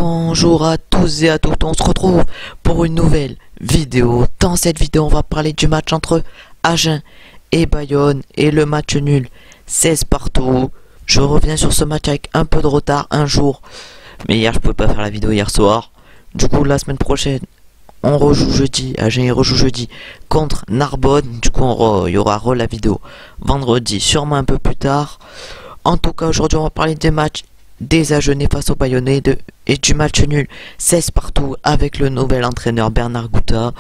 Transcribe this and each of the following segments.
Bonjour à tous et à toutes, on se retrouve pour une nouvelle vidéo. Dans cette vidéo, on va parler du match entre Agen et Bayonne et le match nul 16 partout. Je reviens sur ce match avec un peu de retard, un jour. Mais hier, je pouvais pas faire la vidéo hier soir. Du coup, la semaine prochaine, on rejoue jeudi. Agen rejoue jeudi contre Narbonne. Du coup, il y aura la vidéo vendredi, sûrement un peu plus tard. En tout cas, aujourd'hui, on va parler des matchs des Agenais face aux Bayonnais et du match nul 16 partout avec le nouvel entraîneur Bernard Gouta.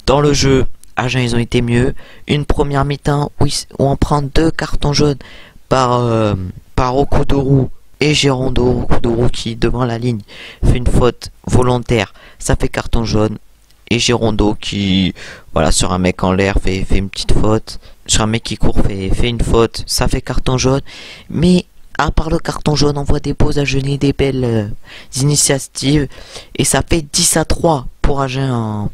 Dans le jeu, Agen ils ont été mieux. Une première mi-temps où on prend 2 cartons jaunes par Okudourou et Girondo. Okudourou qui devant la ligne fait une faute volontaire, ça fait carton jaune. Et Girondo qui, voilà, sur un mec en l'air fait une petite faute. Sur un mec qui court fait une faute, ça fait carton jaune. Mais à part le carton jaune, on voit des beaux Agenais, des belles initiatives. Et ça fait 10-3 pour Agen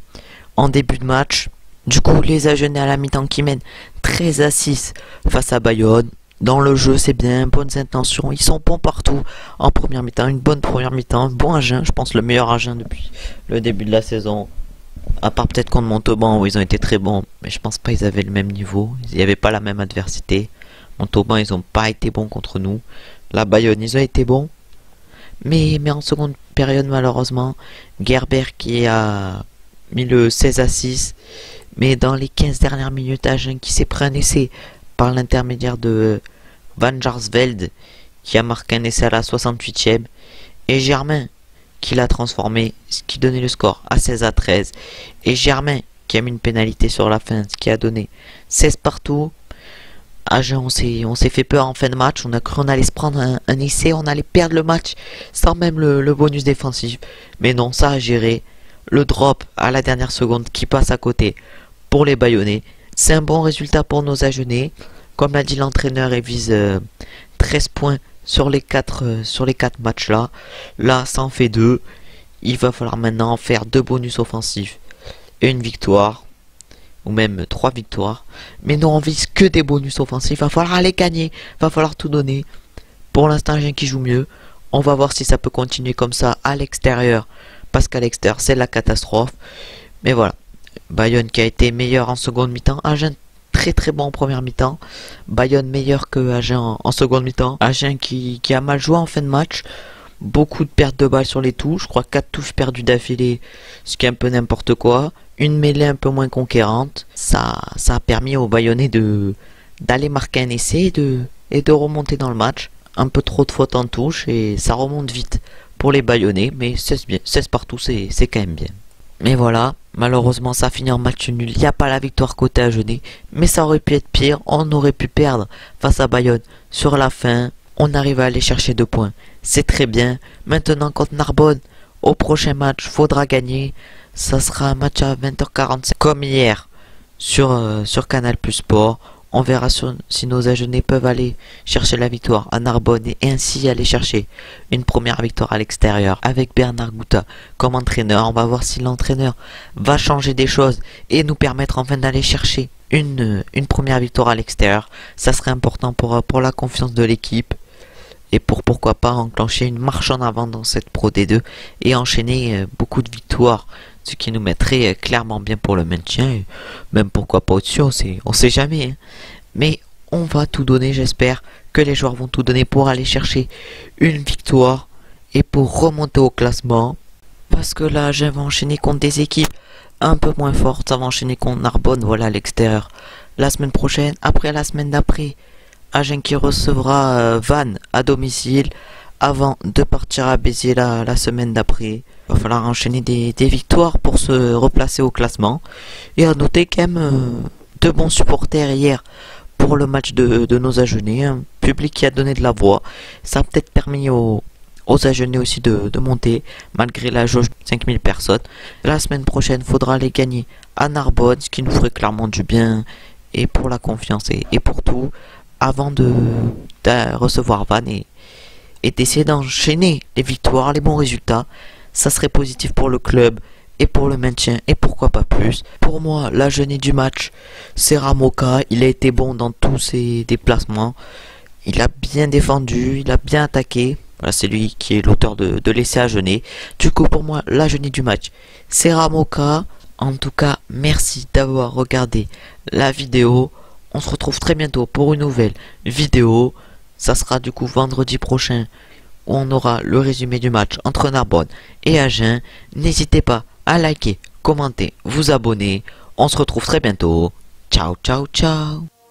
en début de match. Du coup, les Agenais à la mi-temps qui mènent 13-6 face à Bayonne. Dans le jeu, c'est bien, bonnes intentions. Ils sont bons partout en première mi-temps. Une bonne première mi-temps. Bon Agen, je pense le meilleur Agen depuis le début de la saison. À part peut-être contre Montauban où ils ont été très bons. Mais je pense pas qu'ils avaient le même niveau. Il n'y avait pas la même adversité. Montauban, ils ont pas été bons contre nous. La Bayonne, ils ont été bons. Mais en seconde période, malheureusement, Gerber qui a mis le 16-6. Mais dans les 15 dernières minutes, Agen qui s'est pris un essai par l'intermédiaire de Van Jaarsveld qui a marqué un essai à la 68e. Et Germain qui l'a transformé, ce qui donnait le score à 16-13. Et Germain qui a mis une pénalité sur la fin, ce qui a donné 16 partout. Agen, on s'est fait peur en fin de match. On a cru qu'on allait se prendre un essai, on allait perdre le match sans même le bonus défensif. Mais non, ça a géré. Le drop à la dernière seconde qui passe à côté pour les Bayonnais. C'est un bon résultat pour nos Agenais. Comme l'a dit l'entraîneur, il vise 13 points sur les 4 matchs là. Là, ça en fait 2. Il va falloir maintenant faire 2 bonus offensifs et une victoire. Ou même 3 victoires. Mais non, on vise que des bonus offensifs. Il va falloir aller gagner. Il va falloir tout donner. Pour l'instant, Agen qui joue mieux. On va voir si ça peut continuer comme ça à l'extérieur. Parce qu'à l'extérieur, c'est la catastrophe. Mais voilà. Bayonne qui a été meilleur en seconde mi-temps. Agen très très bon en première mi-temps. Bayonne meilleur que Agen en seconde mi-temps. Agen qui a mal joué en fin de match. Beaucoup de pertes de balles sur les touches. Je crois 4 touches perdues d'affilée. Ce qui est un peu n'importe quoi. Une mêlée un peu moins conquérante. Ça a permis aux Bayonnais d'aller marquer un essai et de remonter dans le match. Un peu trop de fautes en touche et ça remonte vite pour les Bayonnais. Mais 16 partout, c'est quand même bien. Mais voilà, malheureusement ça finit en match nul. Il n'y a pas la victoire côté Agenais. Mais ça aurait pu être pire. On aurait pu perdre face à Bayonne sur la fin. On arrive à aller chercher 2 points. C'est très bien. Maintenant contre Narbonne, au prochain match, faudra gagner. Ça sera un match à 20h45 comme hier sur Canal Plus Sport. On verra si nos Agenais peuvent aller chercher la victoire à Narbonne et ainsi aller chercher une première victoire à l'extérieur avec Bernard Gouta comme entraîneur. On va voir si l'entraîneur va changer des choses et nous permettre enfin d'aller chercher une première victoire à l'extérieur. Ça serait important pour la confiance de l'équipe. Et pourquoi pas enclencher une marche en avant dans cette Pro D2 et enchaîner beaucoup de victoires. Ce qui nous mettrait clairement bien pour le maintien. Et même pourquoi pas au-dessus, on sait jamais. Hein. Mais on va tout donner, j'espère que les joueurs vont tout donner pour aller chercher une victoire. Et pour remonter au classement. Parce que là, je vais enchaîner contre des équipes un peu moins fortes. Ça va enchaîner contre Narbonne, voilà à l'extérieur. La semaine prochaine, après la semaine d'après. Agen qui recevra Vannes à domicile avant de partir à Béziers la semaine d'après. Il va falloir enchaîner des victoires pour se replacer au classement. Et à noter quand même 2 bons supporters hier pour le match de nos Agenais. Un public qui a donné de la voix. Ça a peut-être permis aux Agenais aussi de monter malgré la jauge de 5000 personnes. La semaine prochaine, il faudra aller gagner à Narbonne, ce qui nous ferait clairement du bien. Et pour la confiance et pour tout. Avant de recevoir Vannes et d'essayer d'enchaîner les victoires, les bons résultats. Ça serait positif pour le club et pour le maintien et pourquoi pas plus. Pour moi, l'Agenais du match, c'est Ramoka. Il a été bon dans tous ses déplacements. Il a bien défendu, il a bien attaqué. Voilà, c'est lui qui est l'auteur de l'essai Agenais. Du coup, pour moi, l'Agenais du match, c'est Ramoka. En tout cas, merci d'avoir regardé la vidéo. On se retrouve très bientôt pour une nouvelle vidéo. Ça sera du coup vendredi prochain où on aura le résumé du match entre Narbonne et Agen. N'hésitez pas à liker, commenter, vous abonner. On se retrouve très bientôt. Ciao, ciao, ciao.